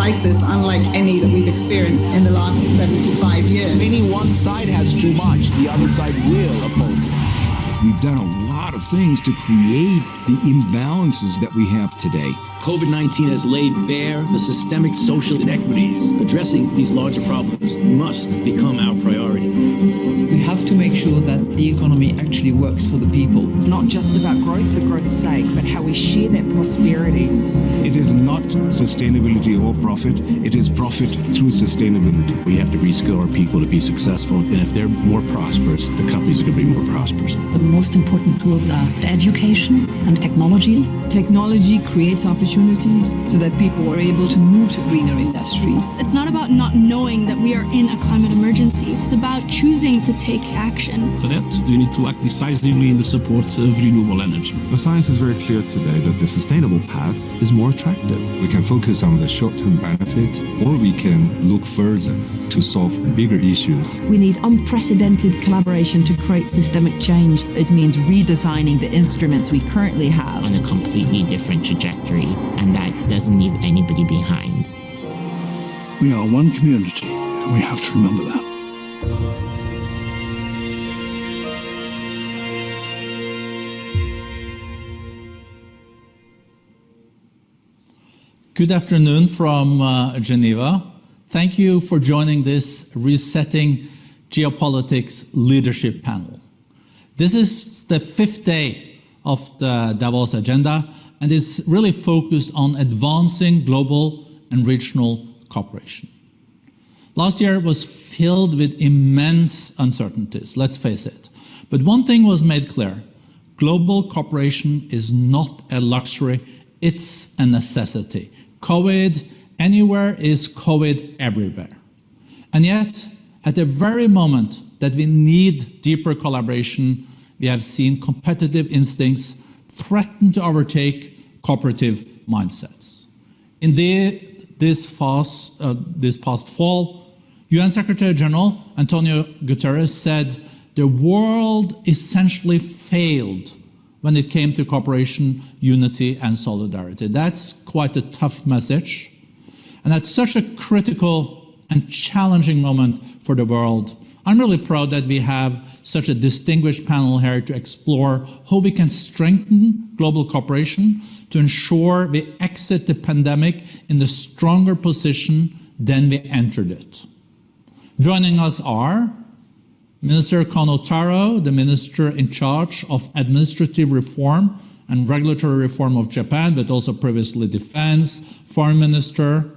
crisis unlike any that we've experienced in the last 75 years. Any one side has too much, the other side will oppose it. We've done a lot of things to create the imbalances that we have today. COVID-19 has laid bare the systemic social inequities. Addressing these larger problems must become our priority. We have to make sure that the economy actually works for the people. It's not just about growth for growth's sake, but how we share that prosperity. It is not sustainability or profit, it is profit through sustainability. We have to reskill our people to be successful, and if they're more prosperous, the companies are going to be more prosperous. The most important tools are education and technology. Technology creates opportunities so that people are able to move to greener industries. It's not about not knowing that we are in a climate emergency. It's about choosing to take action. For that, we need to act decisively in the support of renewable energy. The science is very clear today that the sustainable path is more attractive. We can focus on the short-term benefit, or we can look further to solve bigger issues. We need unprecedented collaboration to create systemic change. It means redesigning the instruments we currently have on a completely different trajectory, and that doesn't leave anybody behind. We are one community, and we have to remember that. Good afternoon from Geneva. Thank you for joining this Resetting Geopolitics Leadership Panel. This is the 5th day of the Davos Agenda and is really focused on advancing global and regional cooperation. Last year was filled with immense uncertainties, let's face it. But one thing was made clear: global cooperation is not a luxury, it's a necessity. COVID anywhere is COVID everywhere. And yet, at the very moment that we need deeper collaboration, we have seen competitive instincts threaten to overtake cooperative mindsets. Indeed, this past fall, UN Secretary General Antonio Guterres said the world essentially failed when it came to cooperation, unity, and solidarity. That's quite a tough message. And at such a critical and challenging moment for the world, I'm really proud that we have such a distinguished panel here to explore how we can strengthen global cooperation to ensure we exit the pandemic in a stronger position than we entered it. Joining us are Minister Kono Taro, the Minister in charge of Administrative Reform and Regulatory Reform of Japan, but also previously Defense, Foreign Minister.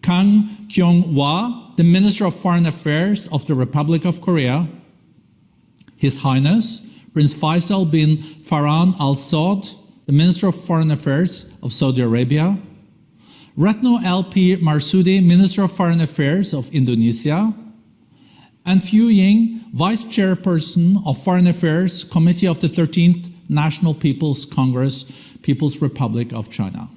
Kang Kyung-hwa, the Minister of Foreign Affairs of the Republic of Korea. His Highness Prince Faisal bin Farhan Al Saud, the Minister of Foreign Affairs of Saudi Arabia. Retno LP Marsudi, Minister of Foreign Affairs of Indonesia. And Fu Ying, Vice Chairperson of Foreign Affairs, Committee of the 13th National People's Congress, People's Republic of China.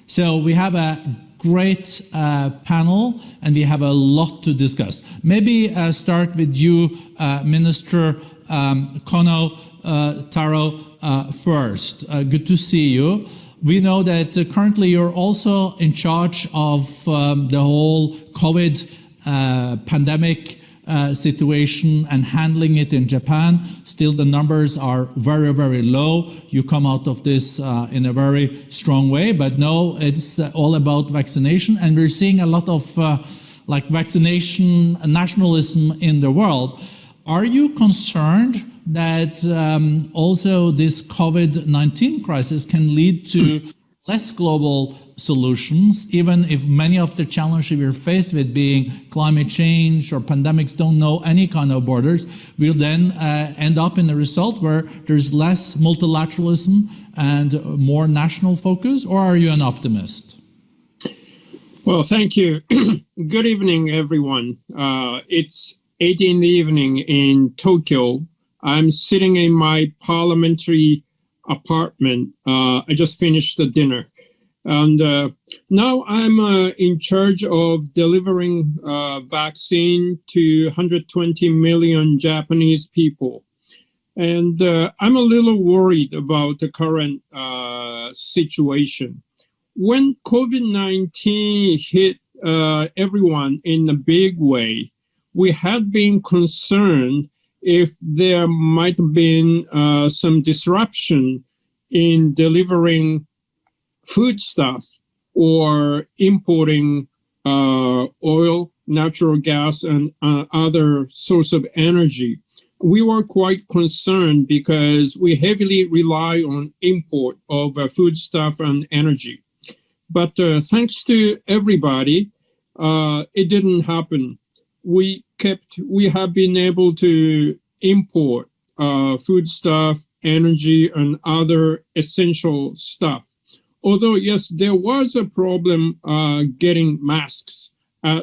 So we have a great panel and we have a lot to discuss. Maybe start with you, Minister Kono Taro, first. Good to see you. We know that currently you're also in charge of the whole COVID pandemic situation and handling it in Japan. Still, the numbers are very, very low. You come out of this in a very strong way, but no, it's all about vaccination. And we're seeing a lot of vaccination nationalism in the world. Are you concerned that also this COVID-19 crisis can lead to less global solutions, even if many of the challenges we're faced with, being climate change or pandemics, don't know any kind of borders, we'll then end up in a result where there's less multilateralism and more national focus? Or are you an optimist? Well, thank you. Good evening, everyone. It's 8 in the evening in Tokyo. I'm sitting in my parliamentary apartment. I just finished the dinner. And now I'm in charge of delivering vaccine to 120 million Japanese people. And I'm a little worried about the current situation. when COVID-19 hit everyone in a big way, we had been concerned if there might have been some disruption in delivering foodstuff or importing oil, natural gas, and other source of energy. We were quite concerned because we heavily rely on import of foodstuff and energy. But thanks to everybody, it didn't happen. We have been able to import foodstuff, energy, and other essential stuff. Although, yes, there was a problem getting masks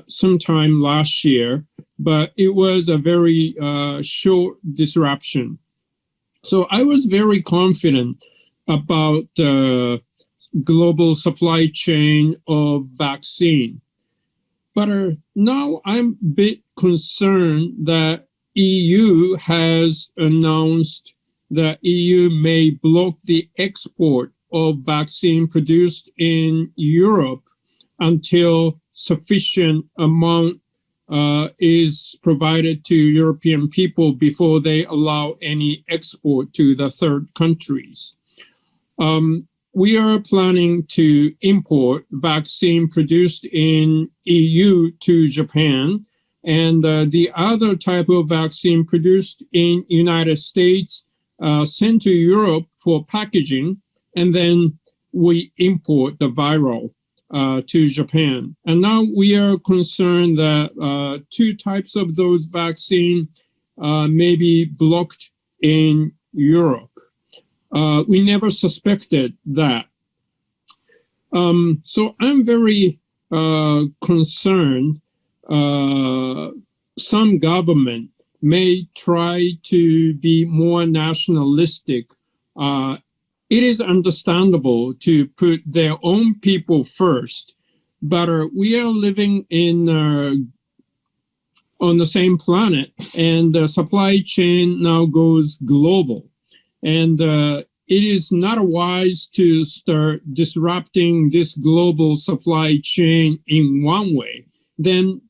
sometime last year, but it was a very short disruption. So I was very confident about the global supply chain of vaccine. But now I'm a bit concerned that EU has announced that EU may block the export of vaccine produced in Europe until sufficient amount is provided to European people before they allow any export to the third countries. We are planning to import vaccine produced in EU to Japan, and the other type of vaccine produced in United States sent to Europe for packaging, and then we import the viral to Japan. And now we are concerned that two types of those vaccine may be blocked in Europe. We never suspected that. So I'm very concerned some government may try to be more nationalistic. It is understandable to put their own people first, but we are living in on the same planet, and the supply chain now goes global. And it is not wise to start disrupting this global supply chain in one way. Then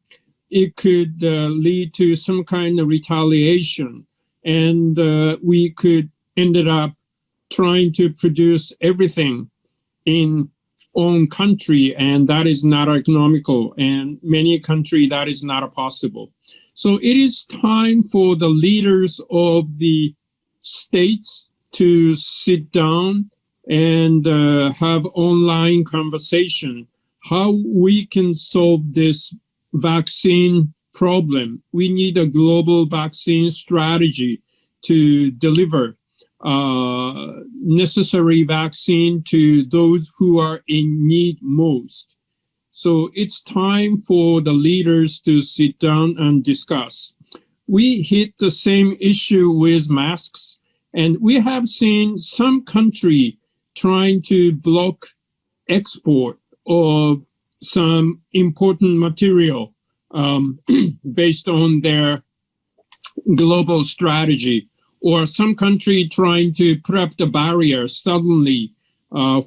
it could lead to some kind of retaliation, and we could ended up trying to produce everything in own country, and that is not economical, and many countries that is not possible. So it is time for the leaders of the states to sit down and have online conversation how we can solve this vaccine problem. We need a global vaccine strategy to deliver necessary vaccine to those who are in need most. So it's time for the leaders to sit down and discuss. We hit the same issue with masks, and we have seen some country trying to block export of some important material based on their global strategy, or some country trying to put up the barrier suddenly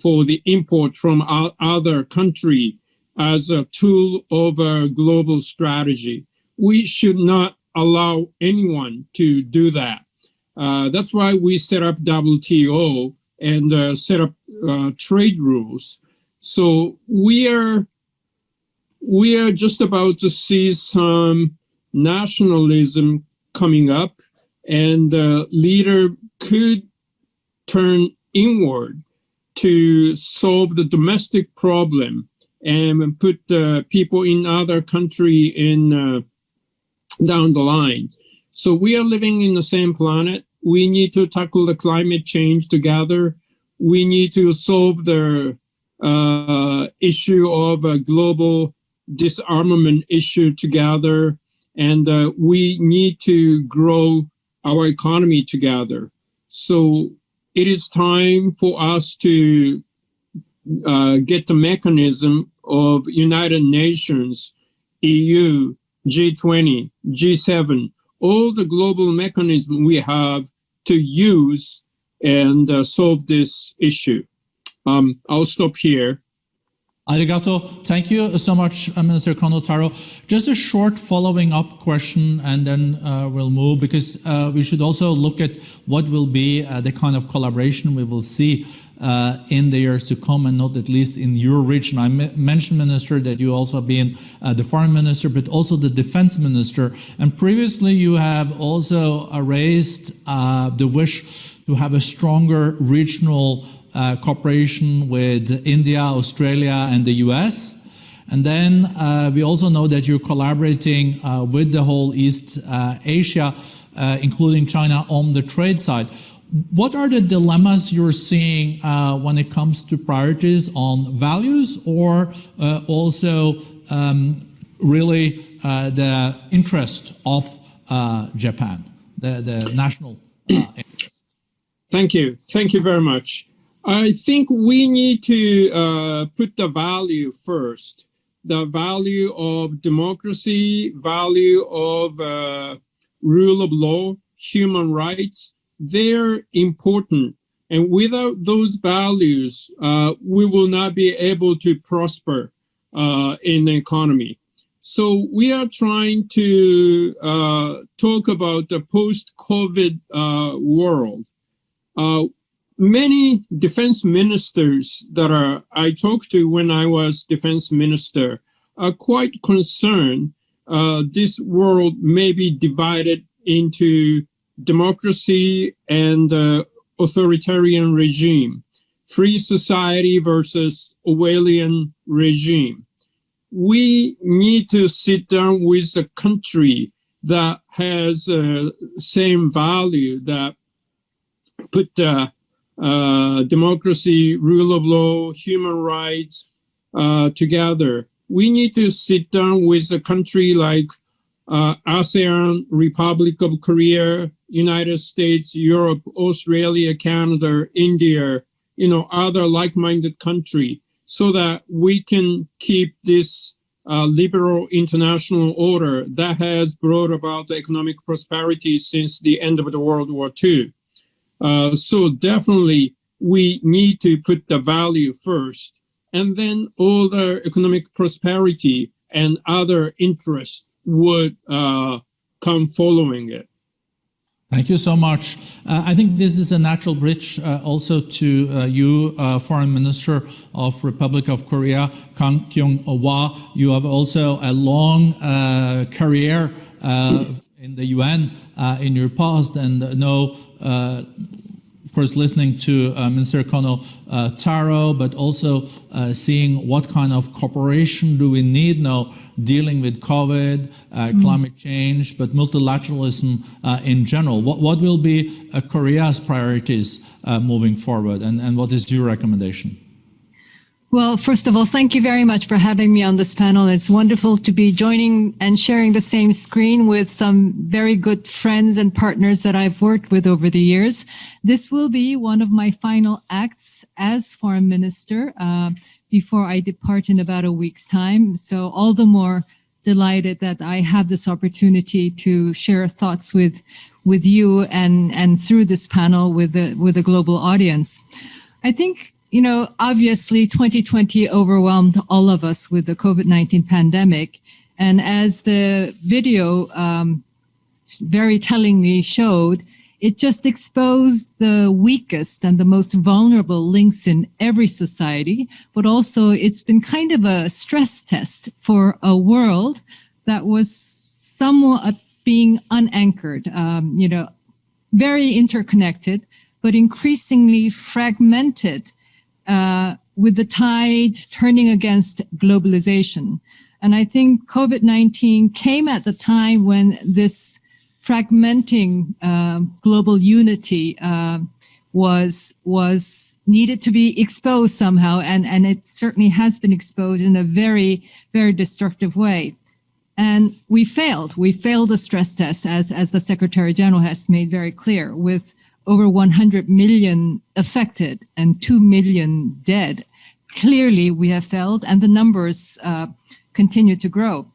for the import from other country as a tool of a global strategy. We should not allow anyone to do that. That's why we set up WTO and set up trade rules. So we are just about to see some nationalism coming up, and the leader could turn inward to solve the domestic problem and put people in other country in down the line. So we are living in the same planet. We need to tackle the climate change together. We need to solve the issue of a global disarmament issue together, and we need to grow our economy together. So it is time for us to get the mechanism of United Nations, EU, G20, G7, all the global mechanism we have to use and solve this issue. I'll stop here. Arigato. Thank you so much, Minister Kono Taro. Just a short following up question, and then we'll move, because we should also look at what will be the kind of collaboration we will see in the years to come, and not at least in your region. I mentioned, Minister, that you also have been the foreign minister, but also the defense minister. And previously you have also raised the wish to have a stronger regional cooperation with India, Australia, and the US. And then we also know that you're collaborating with the whole East Asia, including China, on the trade side. What are the dilemmas you're seeing when it comes to priorities on values, or also really the interest of Japan, the national interest? Thank you. Thank you very much. I think we need to put the value first, the value of democracy, value of rule of law, human rights. They're important. And without those values, we will not be able to prosper in the economy. So we are trying to talk about the post-COVID world. Many defense ministers that I talked to when I was defense minister are quite concerned this world may be divided into democracy and authoritarian regime, free society versus Orwellian regime. We need to sit down with a country that has same value, that put democracy, rule of law, human rights together. We need to sit down with a country like ASEAN, Republic of Korea, United States, Europe, Australia, Canada, India, other like-minded country, so that we can keep this liberal international order that has brought about economic prosperity since the end of the World War II. So definitely we need to put the value first, and then all the economic prosperity and other interests would come following it. Thank you so much. I think this is a natural bridge also to you, Foreign Minister of Republic of Korea, Kang Kyung-hwa. You have also a long career in the UN in your past, and know, of course, listening to Minister Kono Taro, but also seeing what kind of cooperation do we need now dealing with COVID, climate change, but multilateralism in general. What will be Korea's priorities moving forward, and what is your recommendation? Well, first of all, thank you very much for having me on this panel. It's wonderful to be joining and sharing the same screen with some very good friends and partners that I've worked with over the years. This will be one of my final acts as foreign minister before I depart in about a week's time. So all the more delighted that I have this opportunity to share thoughts with you and through this panel with a global audience. I think, obviously 2020 overwhelmed all of us with the COVID-19 pandemic. And as the video very tellingly showed, it just exposed the weakest and the most vulnerable links in every society. But also it's been kind of a stress test for a world that was somewhat being unanchored, very interconnected, but increasingly fragmented, with the tide turning against globalization. And I think COVID-19 came at the time when this fragmenting global unity was needed to be exposed somehow, and it certainly has been exposed in a very, very destructive way. And we failed. We failed the stress test, as the Secretary General has made very clear, with over 100 million affected and 2 million dead. Clearly, we have failed, and the numbers continue to grow.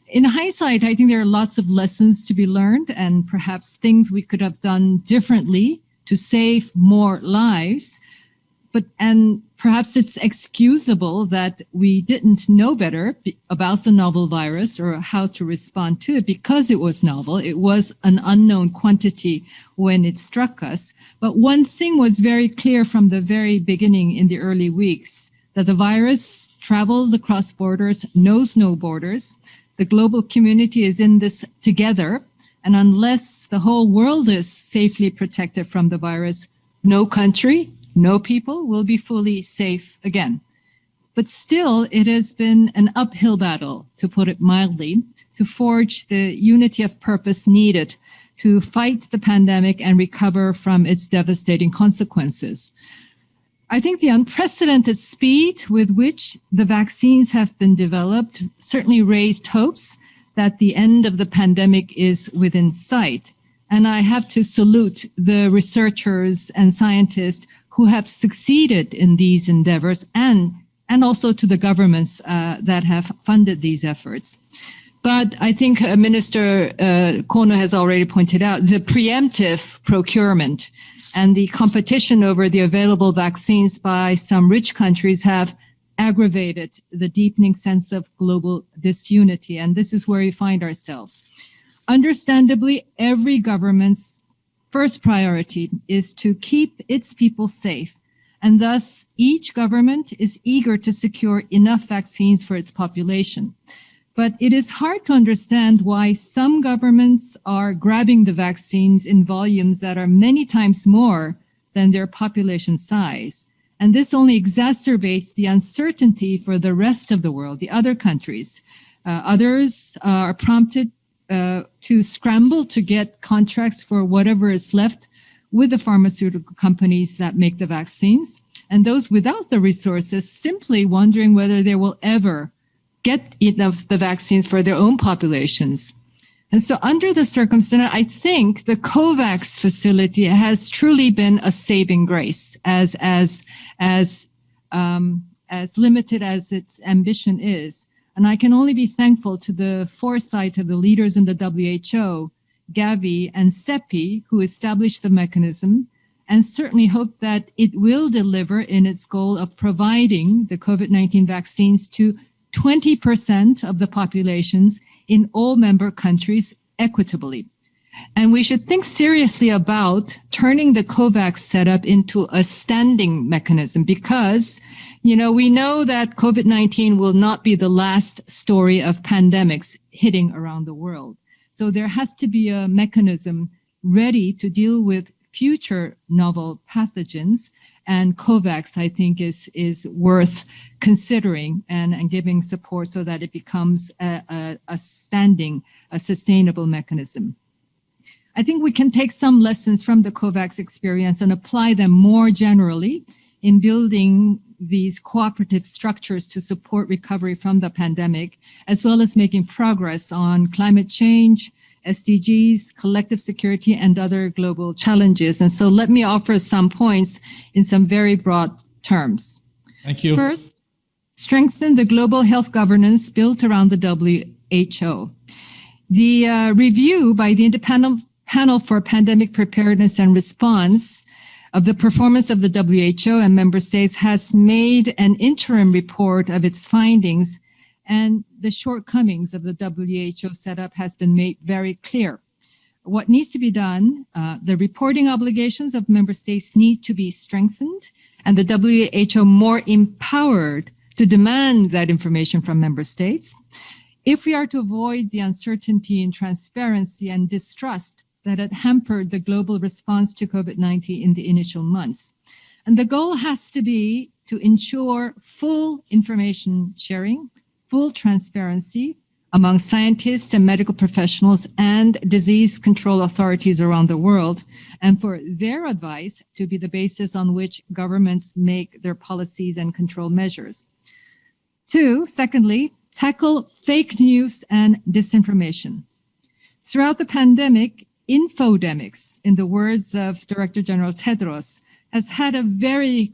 In hindsight, I think there are lots of lessons to be learned, and perhaps things we could have done differently to save more lives. And Perhaps it's excusable that we didn't know better about the novel virus or how to respond to it because it was novel. It was an unknown quantity when it struck us. But one thing was very clear from the very beginning in the early weeks, that the virus travels across borders, knows no borders. The global community is in this together. And unless the whole world is safely protected from the virus, no country, no people will be fully safe again. But still, it has been an uphill battle, to put it mildly, to forge the unity of purpose needed to fight the pandemic and recover from its devastating consequences. I think the unprecedented speed with which the vaccines have been developed certainly raised hopes that the end of the pandemic is within sight. And I have to salute the researchers and scientists who have succeeded in these endeavors, and also to the governments that have funded these efforts. But I think Minister Kono has already pointed out the preemptive procurement and the competition over the available vaccines by some rich countries have aggravated the deepening sense of global disunity. And this is where we find ourselves. Understandably, every government's first priority is to keep its people safe, and thus each government is eager to secure enough vaccines for its population. But it is hard to understand why some governments are grabbing the vaccines in volumes that are many times more than their population size. And this only exacerbates the uncertainty for the rest of the world, the other countries. Others are prompted to scramble to get contracts for whatever is left with the pharmaceutical companies that make the vaccines, and those without the resources simply wondering whether they will ever get enough the vaccines for their own populations. And so under the circumstance, I think the COVAX facility has truly been a saving grace, as limited as its ambition is. And I can only be thankful to the foresight of the leaders in the WHO, Gavi and CEPI, who established the mechanism, and certainly hope that it will deliver in its goal of providing the COVID-19 vaccines to 20% of the populations in all member countries equitably. And we should think seriously about turning the COVAX setup into a standing mechanism because, we know that COVID-19 will not be the last story of pandemics hitting around the world. So there has to be a mechanism ready to deal with future novel pathogens. And COVAX, I think, is worth considering and giving support so that it becomes a sustainable mechanism. I think we can take some lessons from the COVAX experience and apply them more generally in building these cooperative structures to support recovery from the pandemic, as well as making progress on climate change, SDGs, collective security, and other global challenges. And so let me offer some points in some very broad terms. Thank you. First, strengthen the global health governance built around the WHO. The review by the Independent Panel for Pandemic Preparedness and Response of the performance of the WHO and member states has made an interim report of its findings, and the shortcomings of the WHO setup has been made very clear. What needs to be done, the reporting obligations of member states need to be strengthened, and the WHO more empowered to demand that information from member states. If we are to avoid the uncertainty and transparency and distrust that had hampered the global response to COVID-19 in the initial months. And the goal has to be to ensure full information sharing, full transparency among scientists and medical professionals and disease control authorities around the world, and for their advice to be the basis on which governments make their policies and control measures. Secondly, tackle fake news and disinformation. Throughout the pandemic, infodemics, in the words of Director General Tedros, has had a very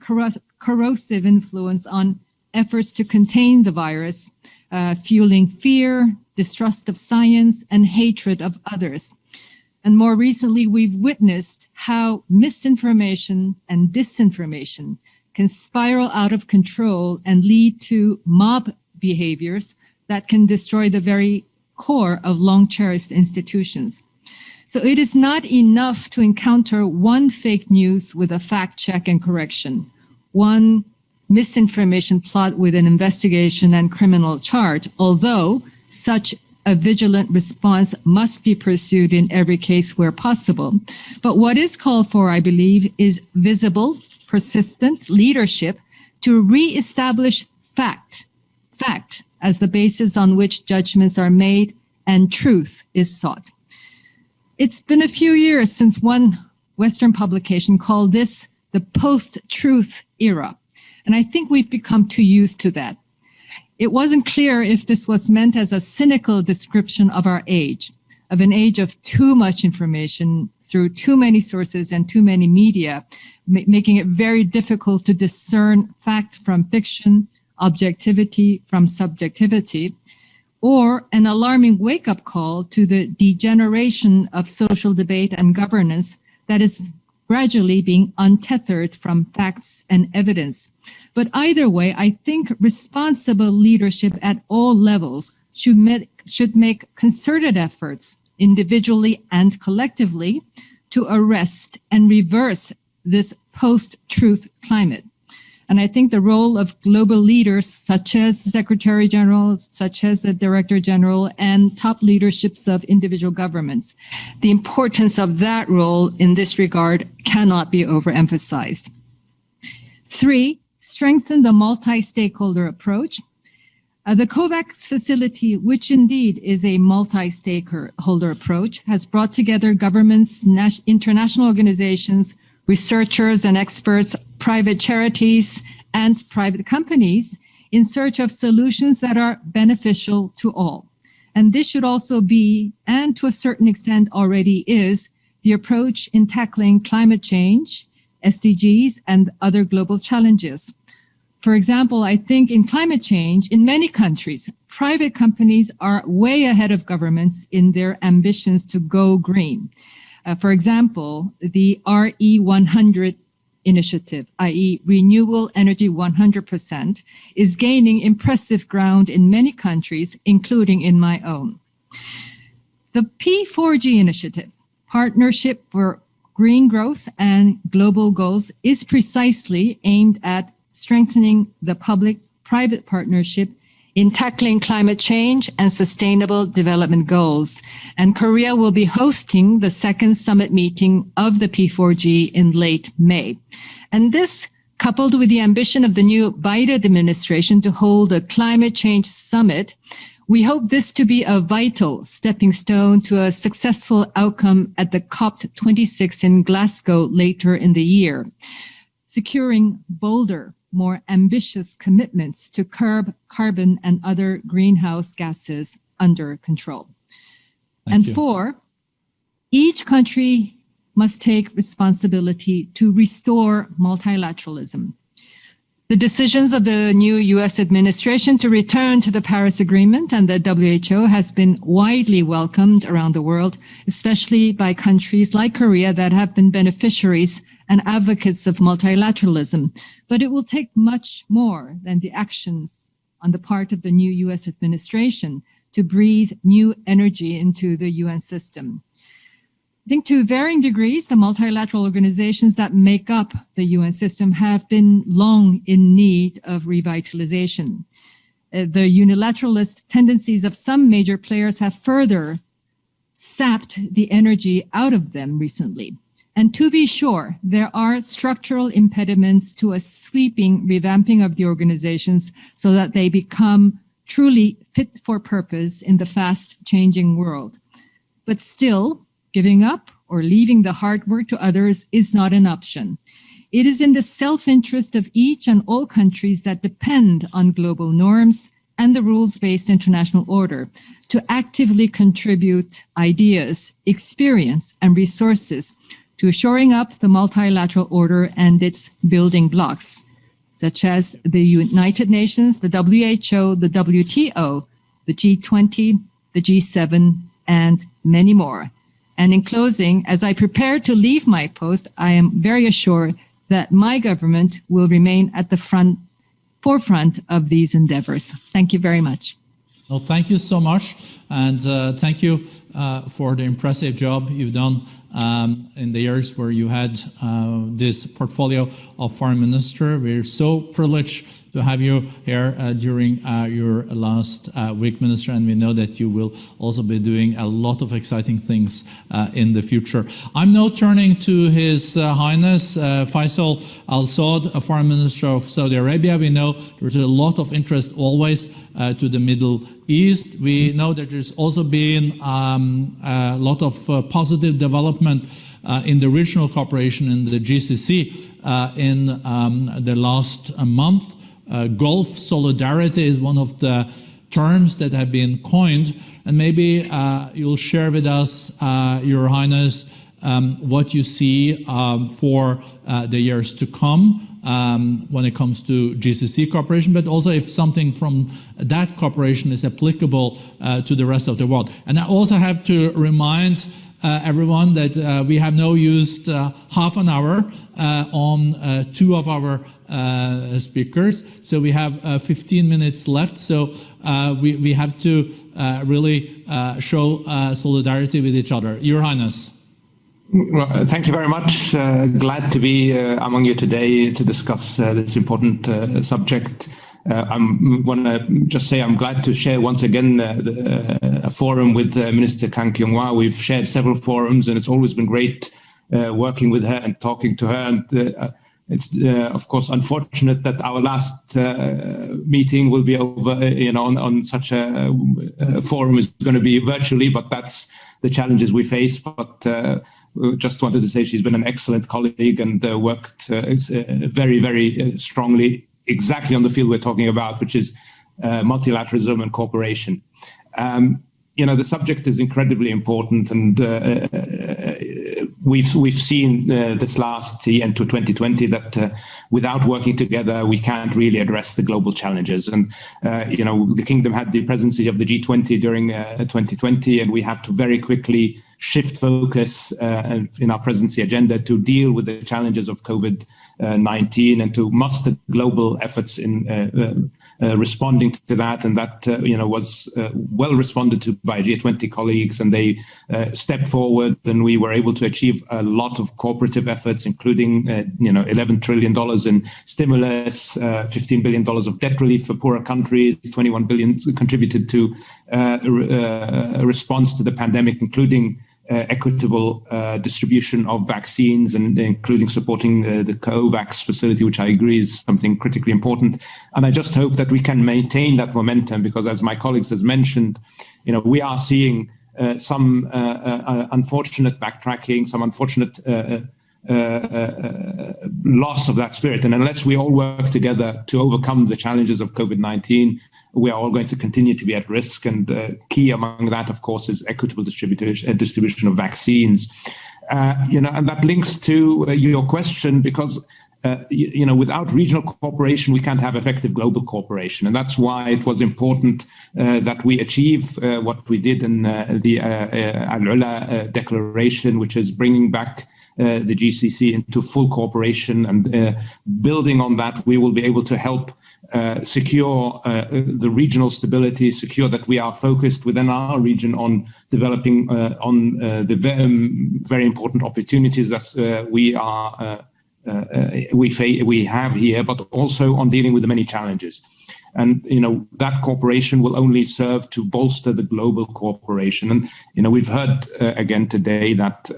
corrosive influence on efforts to contain the virus, fueling fear, distrust of science, and hatred of others. And more recently, we've witnessed how misinformation and disinformation can spiral out of control and lead to mob behaviors that can destroy the very core of long-cherished institutions. So it is not enough to encounter one fake news with a fact check and correction, one misinformation plot with an investigation and criminal charge, although such a vigilant response must be pursued in every case where possible. But what is called for, I believe, is visible, persistent leadership to reestablish fact as the basis on which judgments are made and truth is sought. It's been a few years since one Western publication called this the post-truth era, and I think we've become too used to that. It wasn't clear if this was meant as a cynical description of our age, of an age of too much information through too many sources and too many media, making it very difficult to discern fact from fiction, objectivity from subjectivity, or an alarming wake-up call to the degeneration of social debate and governance that is gradually being untethered from facts and evidence. But either way, I think responsible leadership at all levels should make concerted efforts, individually and collectively, to arrest and reverse this post-truth climate. And I think the role of global leaders, such as the Secretary General, such as the Director General, and top leaderships of individual governments, the importance of that role in this regard cannot be overemphasized. 3, strengthen the multi-stakeholder approach. The COVAX facility, which indeed is a multi-stakeholder approach, has brought together governments, international organizations, researchers and experts, private charities, and private companies in search of solutions that are beneficial to all. And this should also be, and to a certain extent already is, the approach in tackling climate change, SDGs, and other global challenges. For example, I think in climate change, in many countries, private companies are way ahead of governments in their ambitions to go green. For example, the RE100 initiative, i.e. Renewable Energy 100%, is gaining impressive ground in many countries, including in my own. The P4G initiative, Partnership for Green Growth and Global Goals, is precisely aimed at strengthening the public-private partnership in tackling climate change and sustainable development goals. And Korea will be hosting the second summit meeting of the P4G in late May. And this, coupled with the ambition of the new Biden administration to hold a climate change summit, we hope this to be a vital stepping stone to a successful outcome at the COP26 in Glasgow later in the year, securing bolder, more ambitious commitments to curb carbon and other greenhouse gases under control. And 4, each country must take responsibility to restore multilateralism. The decisions of the new U.S. administration to return to the Paris Agreement and the WHO has been widely welcomed around the world, especially by countries like Korea that have been beneficiaries and advocates of multilateralism. But it will take much more than the actions on the part of the new U.S. administration to breathe new energy into the UN system. I think to varying degrees, the multilateral organizations that make up the UN system have been long in need of revitalization. The unilateralist tendencies of some major players have further sapped the energy out of them recently. And to be sure, there are structural impediments to a sweeping revamping of the organizations so that they become truly fit for purpose in the fast-changing world. But still, giving up or leaving the hard work to others is not an option. It is in the self-interest of each and all countries that depend on global norms and the rules-based international order to actively contribute ideas, experience, and resources to shoring up the multilateral order and its building blocks, such as the United Nations, the WHO, the WTO, the G20, the G7, and many more. And in closing, as I prepare to leave my post, I am very assured that my government will remain at the forefront of these endeavors. Thank you very much. Well, thank you so much, and thank you for the impressive job you've done in the years where you had this portfolio of foreign minister. We're so privileged to have you here during your last week, Minister, and we know that you will also be doing a lot of exciting things in the future. I'm now turning to His Highness Faisal Al Saud, Foreign Minister of Saudi Arabia. We know there's a lot of interest always to the Middle East. We know that there's also been a lot of positive development in the regional cooperation in the GCC in the last month. Gulf solidarity is one of the terms that have been coined, and maybe you'll share with us, Your Highness, what you see for the years to come when it comes to GCC cooperation, but also if something from that cooperation is applicable to the rest of the world. And I also have to remind everyone that we have now used half an hour on two of our speakers, so we have 15 minutes left. So we have to really show solidarity with each other. Your Highness. Well, thank you very much. Glad to be among you today to discuss this important subject. I want to just say I'm glad to share once again a forum with Minister Kang Kyung-hwa. We've shared several forums, and it's always been great working with her and talking to her. And it's of course unfortunate that our last meeting will be over, on such a forum is going to be virtually, but that's the challenges we face. But just wanted to say she's been an excellent colleague and worked very, very strongly exactly on the field we're talking about, which is multilateralism and cooperation. The subject is incredibly important, and we've seen this last year into 2020 that without working together, we can't really address the global challenges. And the Kingdom had the presidency of the G20 during 2020, and we had to very quickly shift focus in our presidency agenda to deal with the challenges of COVID-19 and to muster global efforts in responding to that. And that was well responded to by G20 colleagues, and they stepped forward, and we were able to achieve a lot of cooperative efforts, including $11 trillion in stimulus, $15 billion of debt relief for poorer countries, $21 billion contributed to a response to the pandemic, including equitable distribution of vaccines, and including supporting the COVAX facility, which I agree is something critically important. And I just hope that we can maintain that momentum, because as my colleagues has mentioned, we are seeing some unfortunate backtracking, some unfortunate loss of that spirit. And unless we all work together to overcome the challenges of COVID-19, we are all going to continue to be at risk. And key among that, of course, is equitable distribution of vaccines. And that links to your question, because without regional cooperation, we can't have effective global cooperation. And that's why it was important that we achieve what we did in the Al-Ula Declaration, which is bringing back the GCC into full cooperation. And building on that, we will be able to help secure the regional stability, secure that we are focused within our region on developing on the very important opportunities that we have here, but also on dealing with the many challenges. And that cooperation will only serve to bolster the global cooperation. And we've heard again today that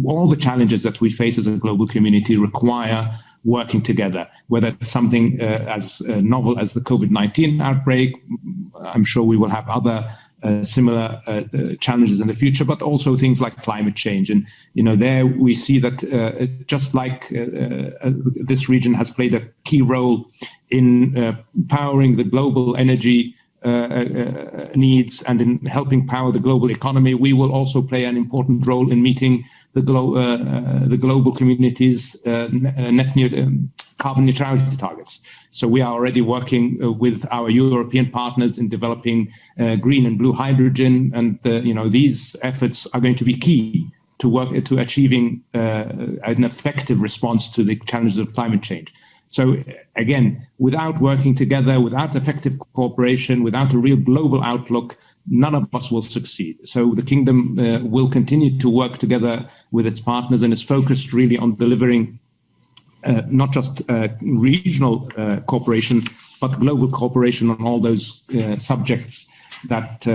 all the challenges that we face as a global community require working together, whether it's something as novel as the COVID-19 outbreak. I'm sure we will have other similar challenges in the future, but also things like climate change. And, there we see that just like this region has played a key role in powering the global energy needs and in helping power the global economy, we will also play an important role in meeting the global community's carbon neutrality targets. So we are already working with our European partners in developing green and blue hydrogen, and these efforts are going to be key to achieving an effective response to the challenges of climate change. So again, without working together, without effective cooperation, without a real global outlook, none of us will succeed. So the Kingdom will continue to work together with its partners and is focused really on delivering not just regional cooperation, but global cooperation on all those subjects that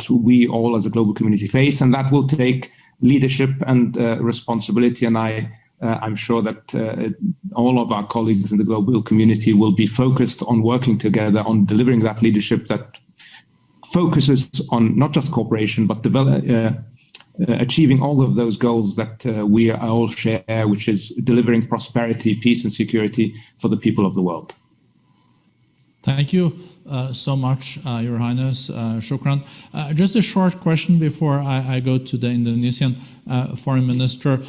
we all as a global community face. And that will take leadership and responsibility. And I'm sure that all of our colleagues in the global community will be focused on working together on delivering that leadership that focuses on not just cooperation, but achieving all of those goals that we all share, which is delivering prosperity, peace, and security for the people of the world. Thank you so much, Your Highness. Shukran. Just a short question before I go to the Indonesian Foreign Minister.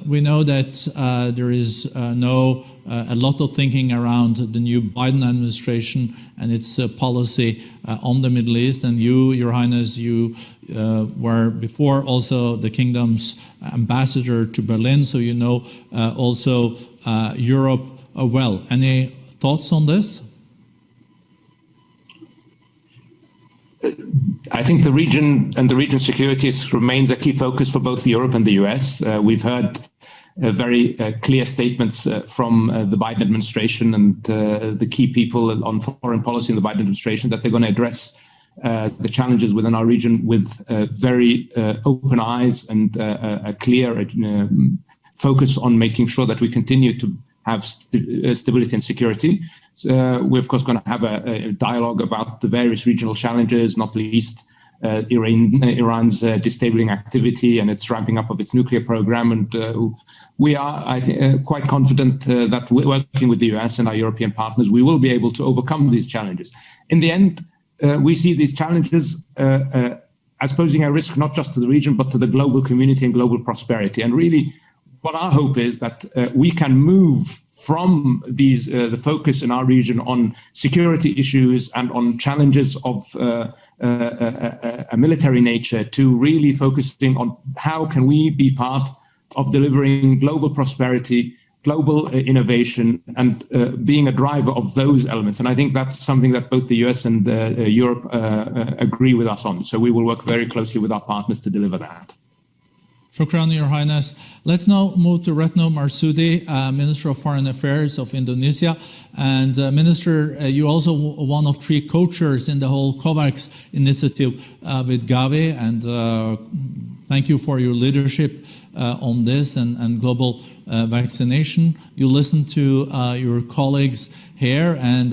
We know that there is a lot of thinking around the new Biden administration and its policy on the Middle East. And you, Your Highness, you were before also the Kingdom's ambassador to Berlin, so you know also Europe well. Any thoughts on this? I think the region and the region's security remains a key focus for both Europe and the US. We've heard very clear statements from the Biden administration and the key people on foreign policy in the Biden administration that they're going to address the challenges within our region with very open eyes and a clear focus on making sure that we continue to have stability and security. We're, of course, going to have a dialogue about the various regional challenges, not least Iran's destabilizing activity and its ramping up of its nuclear program. And we are, I think, quite confident that we're working with the US and our European partners, we will be able to overcome these challenges. In the end, we see these challenges as posing a risk not just to the region, but to the global community and global prosperity. And really, what our hope is that we can move from these the focus in our region on security issues and on challenges of a military nature to really focusing on how can we be part of delivering global prosperity, global innovation, and being a driver of those elements. And I think that's something that both the US and Europe agree with us on. So we will work very closely with our partners to deliver that. Shukran, Your Highness. Let's now move to Retno Marsudi, Minister of Foreign Affairs of Indonesia. And Minister, you're also one of 3 co-chairs in the whole COVAX initiative with Gavi. And thank you for your leadership on this and global vaccination. You listen to your colleagues here, and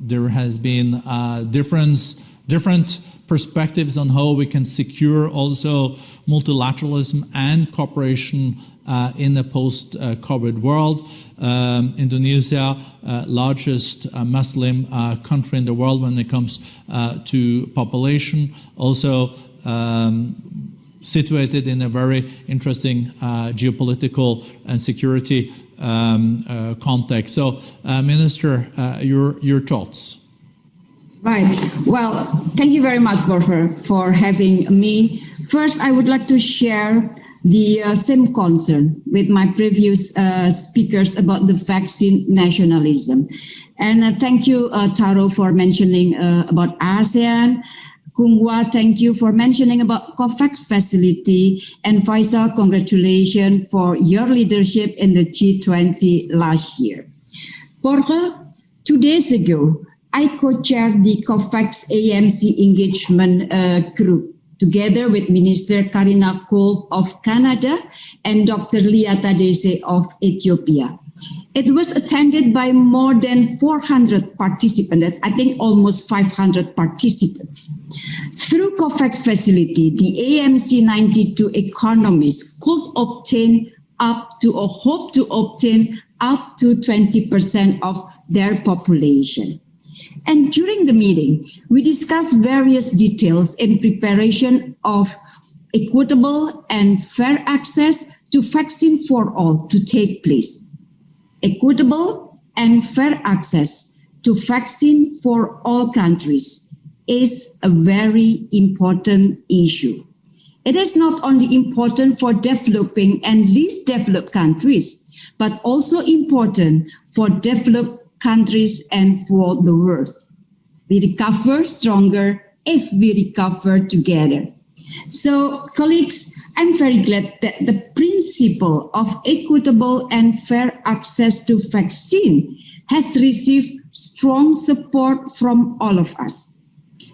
there has been different perspectives on how we can secure also multilateralism and cooperation in a post-COVID world. Indonesia, largest Muslim country in the world when it comes to population, also situated in a very interesting geopolitical and security context. So, Minister, your thoughts. Right. Well, thank you very much, Borfer, for having me. First, I would like to share the same concern with my previous speakers about the vaccine nationalism. And thank you, Taro, for mentioning about ASEAN. Kungwa, thank you for mentioning about COVAX facility. And Faisal, congratulations for your leadership in the G20 last year. Borfer, 2 days ago, I co-chaired the COVAX AMC engagement group together with Minister Karina Cole of Canada and Dr. Lia Tadese of Ethiopia. It was attended by more than 400 participants, I think almost 500 participants. Through COVAX facility, the AMC 92 economies could obtain up to or hope to obtain up to 20% of their population. And during the meeting, we discussed various details in preparation of equitable and fair access to vaccine for all to take place. Equitable and fair access to vaccine for all countries is a very important issue. It is not only important for developing and least developed countries, but also important for developed countries and for the world. We recover stronger if we recover together. So, colleagues, I'm very glad that the principle of equitable and fair access to vaccine has received strong support from all of us.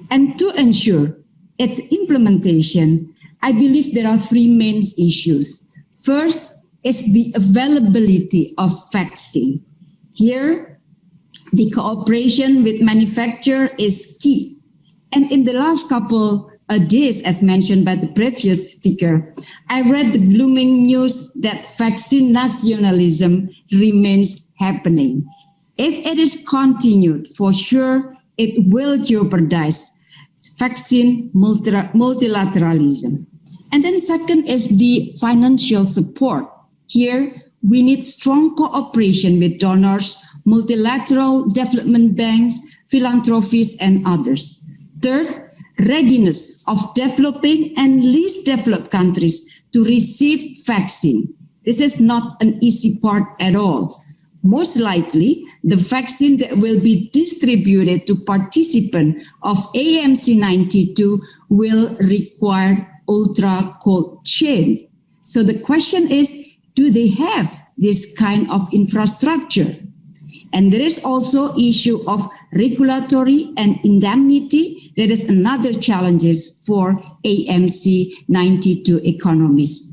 And to ensure its implementation, I believe there are three main issues. First is the availability of vaccine. Here, the cooperation with manufacturer is key. And in the last couple of days, as mentioned by the previous speaker, I read the glooming news that vaccine nationalism remains happening. If it is continued, for sure, it will jeopardize vaccine multilateralism. And then second is the financial support. Here, we need strong cooperation with donors, multilateral development banks, philanthropies, and others. Third, readiness of developing and least developed countries to receive vaccine. This is not an easy part at all. Most likely, the vaccine that will be distributed to participants of AMC 92 will require ultra cold chain. So the question is, do they have this kind of infrastructure? And there is also issue of regulatory and indemnity. That is another challenges for AMC 92 economies.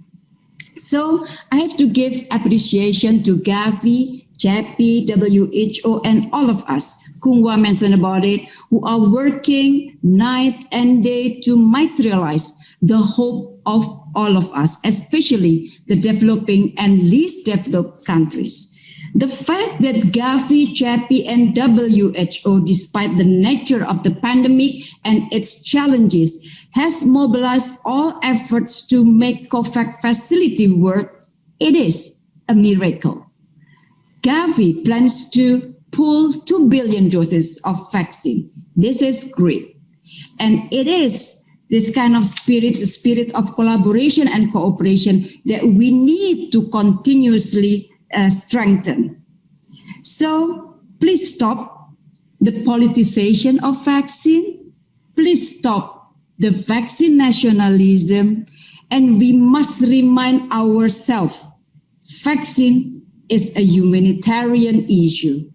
So I have to give appreciation to Gavi, Jappy, WHO, and all of us. Kung Hwa mentioned about it, who are working night and day to materialize the hope of all of us, especially the developing and least developed countries. The fact that Gavi, Jappy, and WHO, despite the nature of the pandemic and its challenges, has mobilized all efforts to make COVAX facility work, it is a miracle. Gavi plans to pull 2 billion doses of vaccine. This is great. And it is this kind of spirit, the spirit of collaboration and cooperation that we need to continuously strengthen. So please stop the politicization of vaccine. Please stop the vaccine nationalism. And we must remind ourselves, vaccine is a humanitarian issue.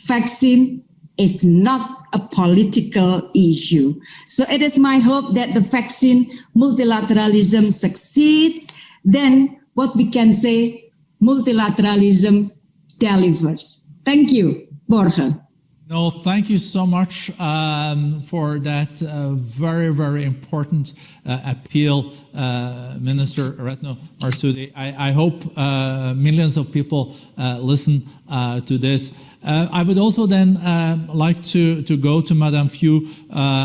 Vaccine is not a political issue. So it is my hope that the vaccine multilateralism succeeds. Then what we can say, multilateralism delivers. Thank you, Borge. No, thank you so much for that very, very important appeal, Minister Retno Marsudi. I hope millions of people listen to this. I would also then like to go to Madame Fu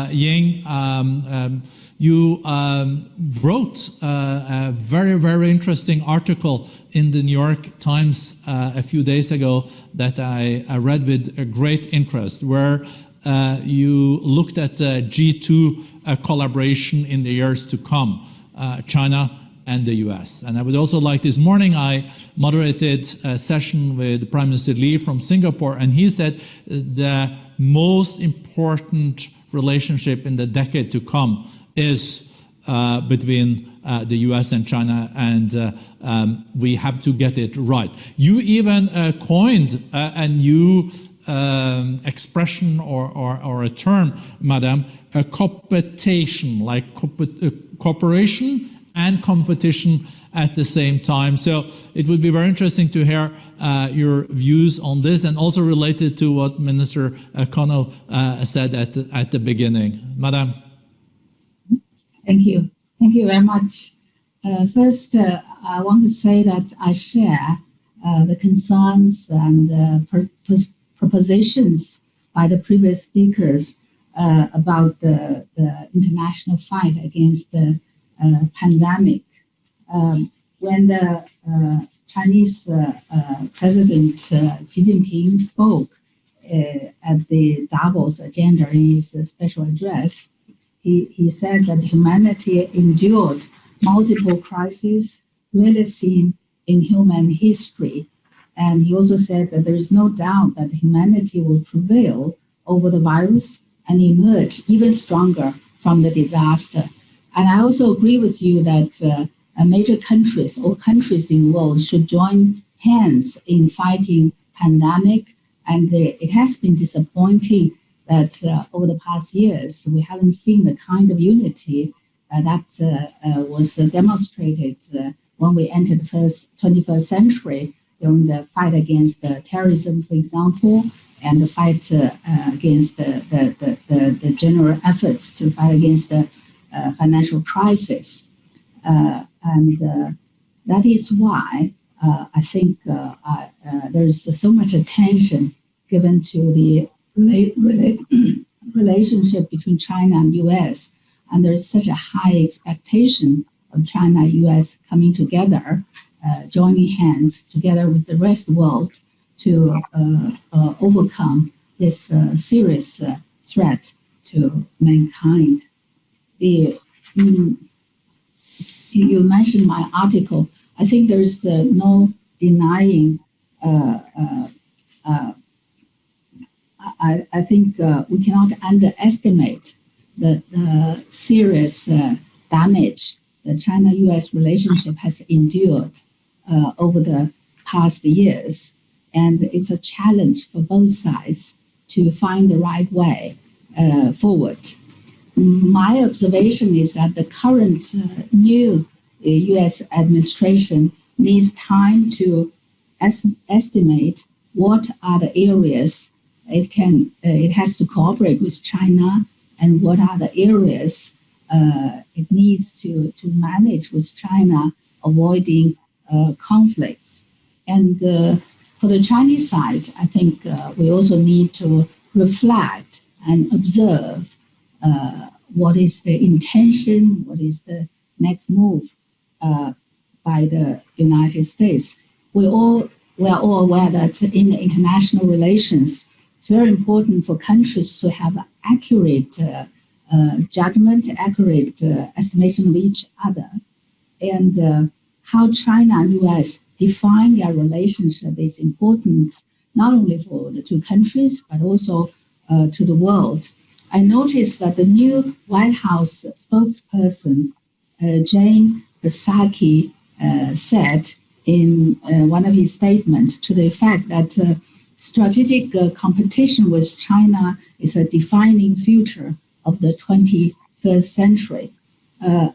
Ying. You wrote a very, very interesting article in the New York Times a few days ago that I read with a great interest, where you looked at G2 collaboration in the years to come, China and the US. And I would also like, this morning I moderated a session with Prime Minister Lee from Singapore, and he said the most important relationship in the decade to come is between the US and China, and we have to get it right. You even coined a new expression or a term, Madam, a competition, like cooperation and competition at the same time. So it would be very interesting to hear your views on this, and also related to what Minister Kono said at the beginning. Madam. Thank you. Thank you very much. First, I want to say that I share the concerns and propositions by the previous speakers about the international fight against the pandemic. When the Chinese President Xi Jinping spoke at the Davos agenda in his special address, he said that humanity endured multiple crises really seen in human history. And he also said that there is no doubt that humanity will prevail over the virus and emerge even stronger from the disaster. And I also agree with you that major countries, all countries in the world, should join hands in fighting pandemic. And it has been disappointing that over the past years, we haven't seen the kind of unity that was demonstrated when we entered the 21st century during the fight against terrorism, for example, and the fight against the general efforts to fight against the financial crisis. And that is why I think there is so much attention given to the relationship between China and U.S. And there's such a high expectation of China and U.S. coming together, joining hands together with the rest of the world to overcome this serious threat to mankind. You mentioned my article. I think there's no denying. I think we cannot underestimate the serious damage the China-U.S. relationship has endured over the past years. And it's a challenge for both sides to find the right way forward. My observation is that the current new U.S. administration needs time to estimate what are the areas it has to cooperate with China and what are the areas it needs to manage with China, avoiding conflicts. And for the Chinese side, I think we also need to reflect and observe what is the intention, what is the next move by the United States. We are all aware that in international relations, it's very important for countries to have accurate judgment, accurate estimation of each other. And how China and U.S. define their relationship is important, not only for the two countries, but also to the world. I noticed that the new White House spokesperson, Jane Psaki, said in one of his statements to the effect that strategic competition with China is a defining feature of the 21st century.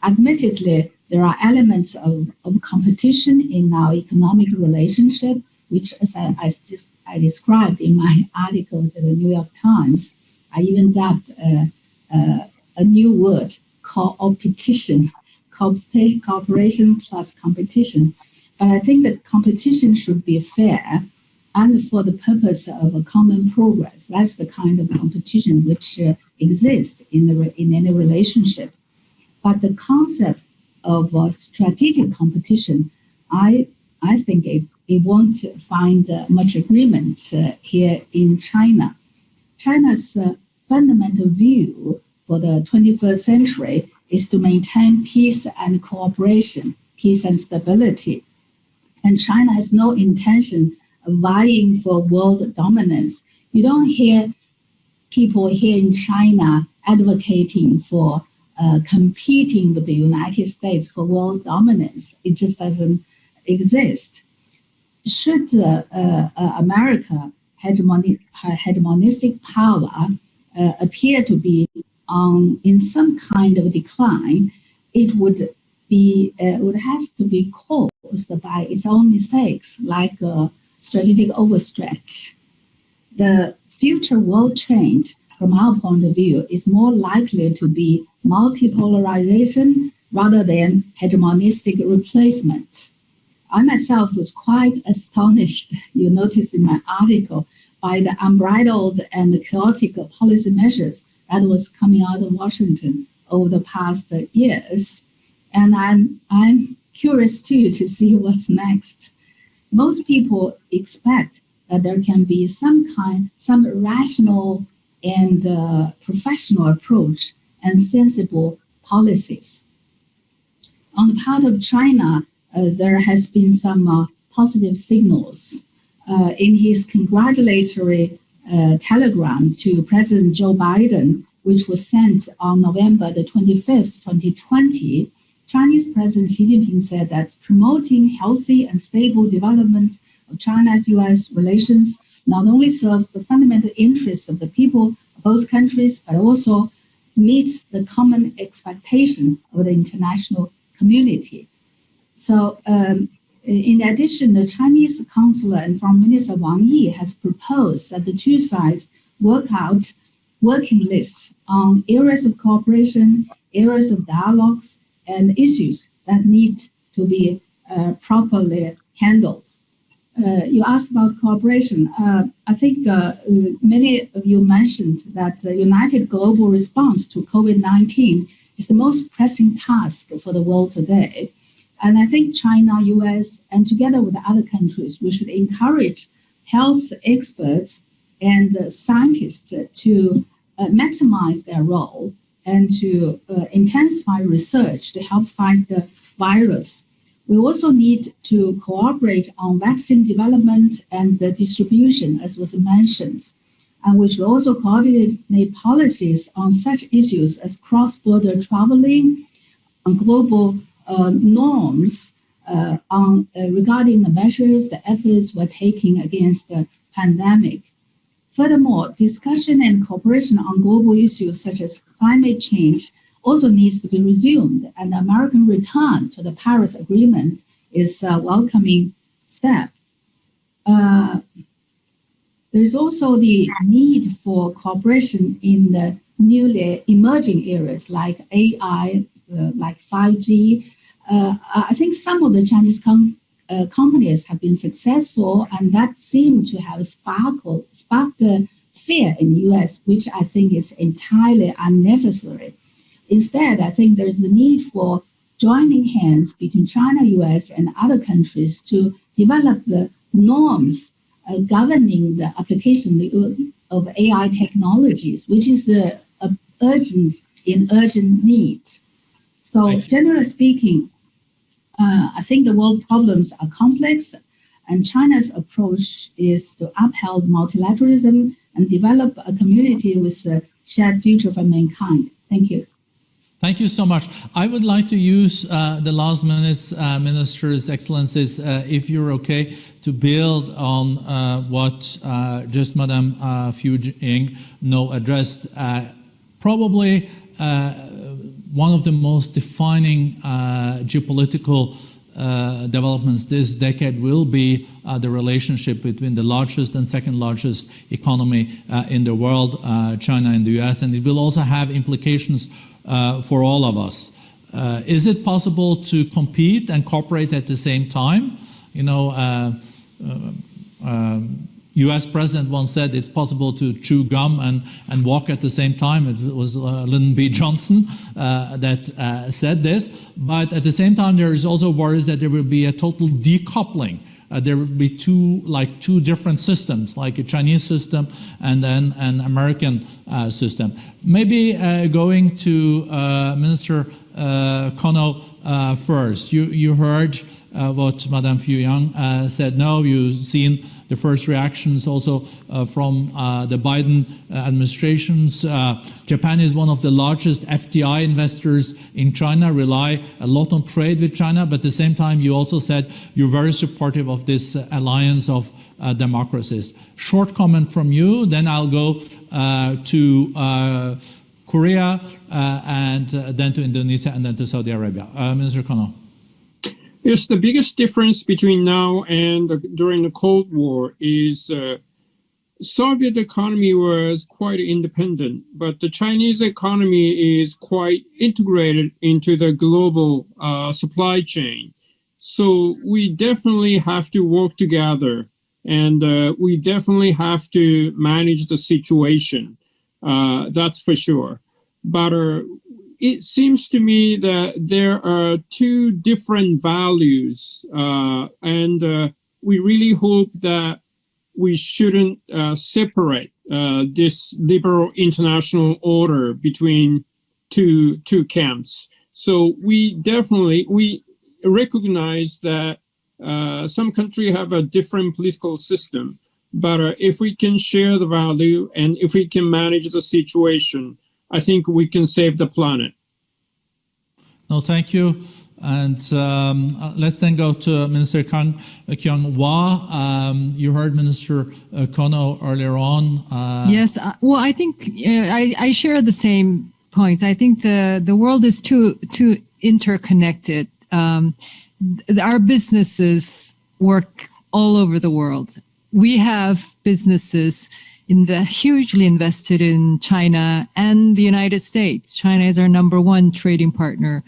Admittedly, there are elements of competition in our economic relationship, which, as I described in my article to the New York Times, I even dubbed a new word, co-opetition, cooperation plus competition. But I think that competition should be fair and for the purpose of a common progress. That's the kind of competition which exists in any relationship. But the concept of strategic competition, I think it won't find much agreement here in China. China's fundamental view for the 21st century is to maintain peace and cooperation, peace and stability. And China has no intention of vying for world dominance. You don't hear people here in China advocating for competing with the United States for world dominance. It just doesn't exist. Should America hegemonistic power appear to be in some kind of decline, it would have to be caused by its own mistakes, like strategic overstretch. The future world change, from our point of view, is more likely to be multipolarization rather than hegemonistic replacement. I myself was quite astonished, you notice in my article, by the unbridled and chaotic policy measures that was coming out of Washington over the past years. And I'm curious too to see what's next. Most people expect that there can be some rational and professional approach and sensible policies. on the part of China, there has been some positive signals. In his congratulatory telegram to President Joe Biden, which was sent on November the 25th, 2020, Chinese President Xi Jinping said that promoting healthy and stable development of China-US relations not only serves the fundamental interests of the people of both countries, but also meets the common expectation of the international community. So, in addition, the Chinese consular and Foreign Minister Wang Yi has proposed that the two sides work out working lists on areas of cooperation, areas of dialogues, and issues that need to be properly handled. You asked about cooperation. I think many of you mentioned that the united global response to COVID-19 is the most pressing task for the world today. And I think China, US, and together with the other countries, we should encourage health experts and scientists to maximize their role and to intensify research to help fight the virus. We also need to cooperate on vaccine development and the distribution, as was mentioned. And we should also coordinate policies on such issues as cross-border traveling, on global norms regarding the measures, the efforts we're taking against the pandemic. Furthermore, discussion and cooperation on global issues such as climate change also needs to be resumed, and the American return to the Paris Agreement is a welcoming step. There's also the need for cooperation in the newly emerging areas like AI, like 5G. I think some of the Chinese companies have been successful, and that seemed to have sparked fear in the US, which I think is entirely unnecessary. Instead, I think there's a need for joining hands between China, US, and other countries to develop the norms governing the application of AI technologies, which is an urgent need. So generally speaking, I think the world problems are complex, and China's approach is to uphold multilateralism and develop a community with a shared future for mankind. Thank you. Thank you so much. I would like to use the last minutes, Ministers, Excellencies, if you're okay, to build on what just Madame Fu Jing addressed. Probably one of the most defining geopolitical developments this decade will be the relationship between the largest and second largest economy in the world, China and the US, and it will also have implications for all of us. Is it possible to compete and cooperate at the same time? You know, US President once said it's possible to chew gum and walk at the same time. It was Lyndon B. Johnson that said this. But at the same time, there is also worries that there will be a total decoupling. There will be two different systems, like a Chinese system and then an American system. Maybe going to Minister Kono first. You heard what Madame Fu Yang said. No, you've seen the first reactions also from the Biden administrations. Japan is one of the largest FDI investors in China, rely a lot on trade with China, but at the same time you also said you're very supportive of this alliance of democracies. Short comment from you, then I'll go to Korea and then to Indonesia and then to Saudi Arabia. Minister Kono. Yes, the biggest difference between now and during the Cold War is Soviet economy was quite independent, but the Chinese economy is quite integrated into the global supply chain. So we definitely have to work together, and we definitely have to manage the situation. That's for sure. But it seems to me that there are two different values, and we really hope that we shouldn't separate this liberal international order between two camps. So we recognize that some countries have a different political system, but if we can share the value and if we can manage the situation, I think we can save the planet. No, thank you. And let's then go to Minister Kyung-Wha. You heard Minister Kono earlier on. Yes, well, I think I share the same points. I think the world is too interconnected. Our businesses work all over the world. We have businesses hugely invested in China and the United States. China is our number one trading partner.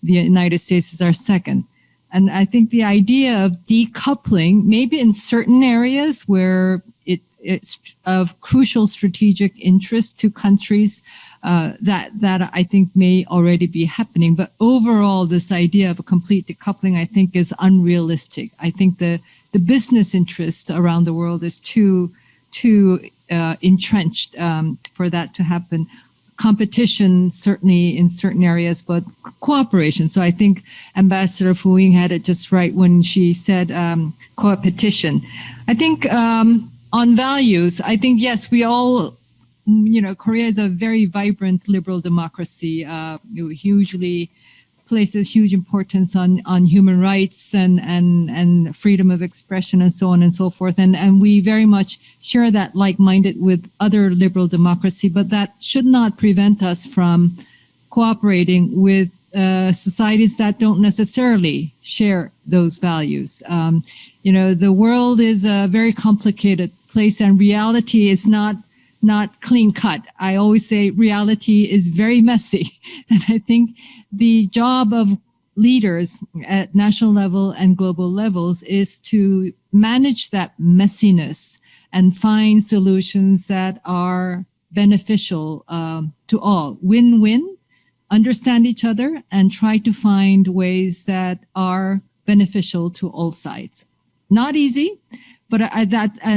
The United States is our second. And I think the idea of decoupling, maybe in certain areas where it's of crucial strategic interest to countries, that I think may already be happening. But overall, this idea of a complete decoupling, I think, is unrealistic. I think the business interest around the world is too entrenched for that to happen. Competition, certainly in certain areas, but cooperation. So I think Ambassador Fu Ying had it just right when she said competition. I think on values, I think, yes, we all, Korea is a very vibrant liberal democracy, hugely places huge importance on human rights and freedom of expression and so on and so forth. And we very much share that like-minded with other liberal democracy, but that should not prevent us from cooperating with societies that don't necessarily share those values. The world is a very complicated place and reality is not clean cut. I always say reality is very messy. And I think the job of leaders at national level and global levels is to manage that messiness and find solutions that are beneficial to all. Win-win, understand each other, and try to find ways that are beneficial to all sides. Not easy. But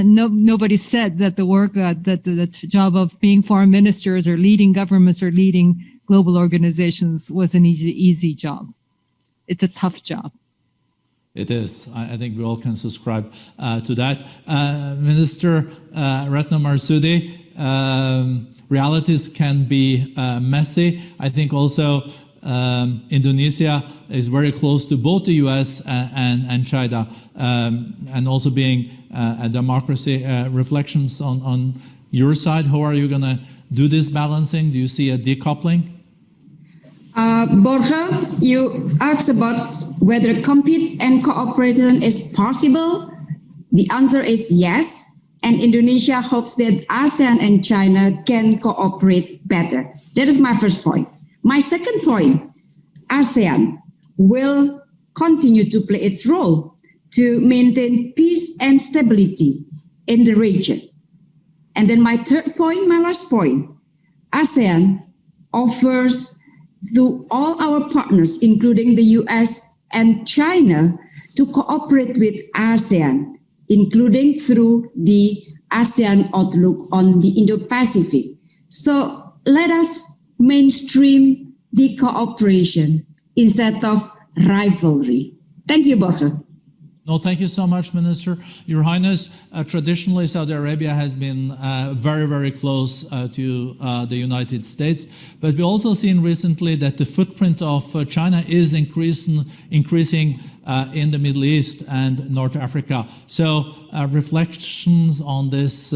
nobody said that the work, that the job of being foreign ministers or leading governments or leading global organizations was an easy job. It's a tough job. It is. I think we all can subscribe to that. Minister Retno Marsudi, realities can be messy. I think also Indonesia is very close to both the US and China, and also being a democracy. Reflections on your side, how are you going to do this balancing? Do you see a decoupling? Borja, you asked about whether compete and cooperation is possible. The answer is yes, and Indonesia hopes that ASEAN and China can cooperate better. That is my first point. My second point, ASEAN will continue to play its role to maintain peace and stability in the region. And then my third point, my last point, ASEAN offers to all our partners, including the US and China, to cooperate with ASEAN, including through the ASEAN Outlook on the Indo-Pacific. So let us mainstream the cooperation instead of rivalry. Thank you, Borja. No, thank you so much, Minister. Your Highness, traditionally Saudi Arabia has been very, very close to the United States, but we've also seen recently that the footprint of China is increasing in the Middle East and North Africa. So reflections on this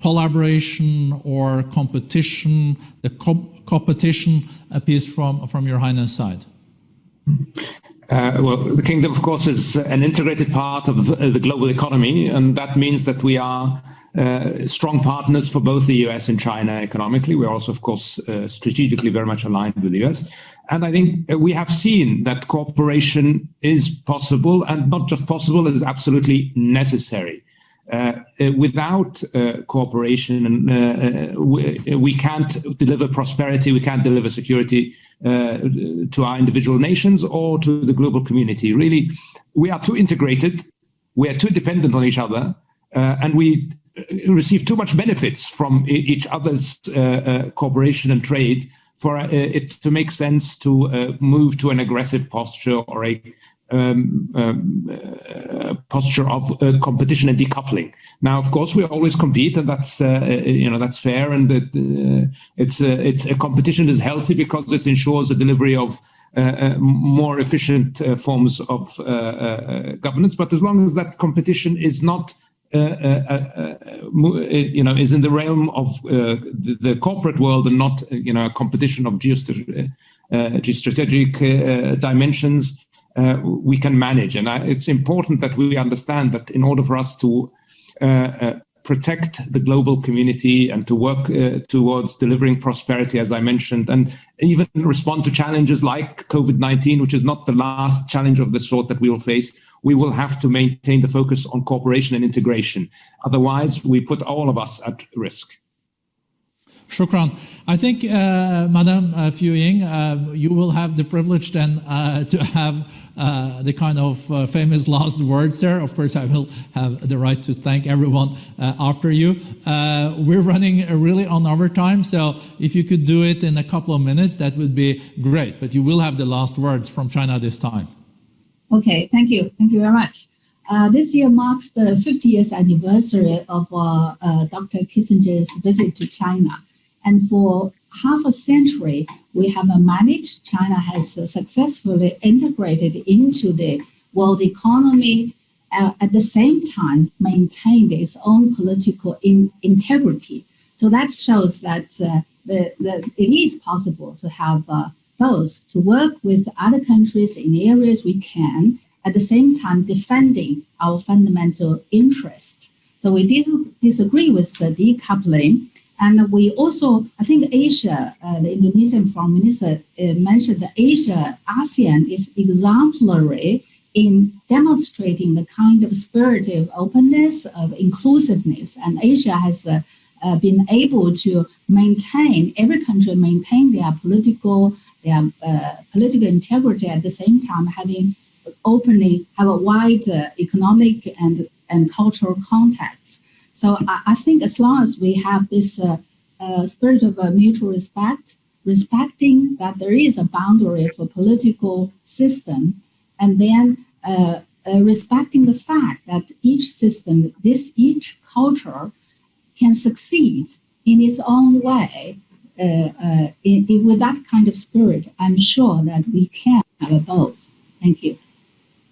collaboration or competition, the competition piece from Your Highness' side. Well, the kingdom, of course, is an integrated part of the global economy, and that means that we are strong partners for both the US and China economically. We're also, of course, strategically very much aligned with the US. And I think we have seen that cooperation is possible, and not just possible, it is absolutely necessary. Without cooperation, we can't deliver prosperity, we can't deliver security to our individual nations or to the global community. Really, we are too integrated, we are too dependent on each other, and we receive too much benefits from each other's cooperation and trade for it to make sense to move to an aggressive posture or a posture of competition and decoupling. Now, of course, we always compete, and that's that's fair, and it's a competition is healthy because it ensures the delivery of more efficient forms of governance. But as long as that competition is not is in the realm of the corporate world and not a competition of geostrategic dimensions, we can manage. And it's important that we understand that in order for us to protect the global community and to work towards delivering prosperity, as I mentioned, and even respond to challenges like COVID-19, which is not the last challenge of this sort that we will face, we will have to maintain the focus on cooperation and integration. Otherwise, we put all of us at risk. Shukran. I think, Madam Fu Ying, you will have the privilege then to have the kind of famous last words there. Of course, I will have the right to thank everyone after you. We're running really on overtime, so if you could do it in a couple of minutes, that would be great. But you will have the last words from China this time. Okay, thank you. Thank you very much. This year marks the 50th anniversary of Dr. Kissinger's visit to China. And for half a century, we have managed, China has successfully integrated into the world economy, at the same time maintained its own political integrity. So that shows that it is possible to have both, to work with other countries in areas we can, at the same time defending our fundamental interests. So we disagree with decoupling. And we also, I think Asia, the Indonesian Foreign Minister mentioned that ASEAN is exemplary in demonstrating the kind of spirit of openness, of inclusiveness. And Asia has been able to maintain, every country maintain their political integrity, at the same time having openly have a wide economic and cultural contacts. So I think as long as we have this spirit of mutual respect, respecting that there is a boundary for political system, and then respecting the fact that each system, each culture can succeed in its own way, with that kind of spirit, I'm sure that we can have both. Thank you.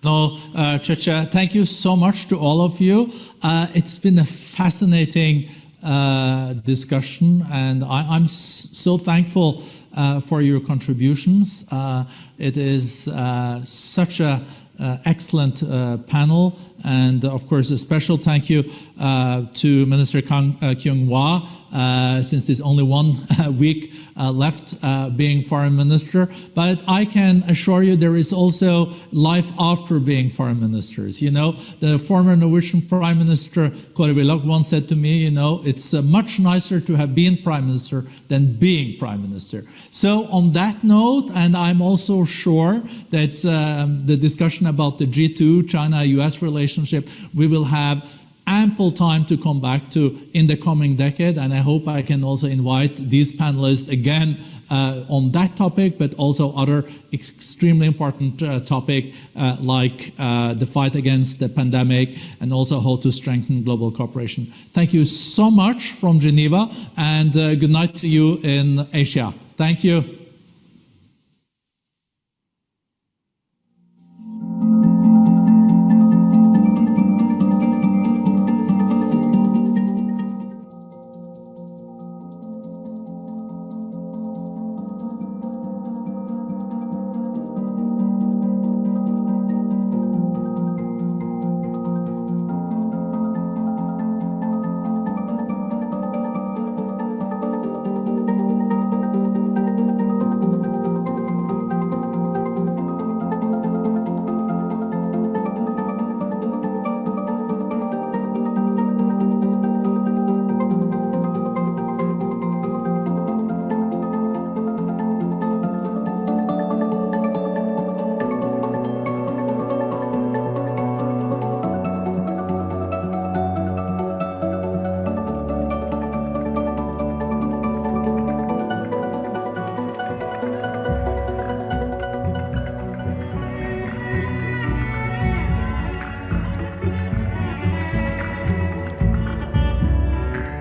No, Chacha, thank you so much to all of you. It's been a fascinating discussion, and I'm so thankful for your contributions. It is such a excellent panel, and of course a special thank you to Minister Kang Kyung-hwa, since there's only 1 week left being foreign minister. But I can assure you there is also life after being foreign ministers. You know, the former Norwegian Prime Minister Kåre Willoch once said to me, you know, it's much nicer to have been Prime Minister than being Prime Minister. So on that note, and I'm also sure that the discussion about the G2 China-US relationship, we will have ample time to come back to in the coming decade, and I hope I can also invite these panelists again on that topic, but also other extremely important topic like the fight against the pandemic and also how to strengthen global cooperation. Thank you so much from Geneva, and good night to you in Asia. Thank you.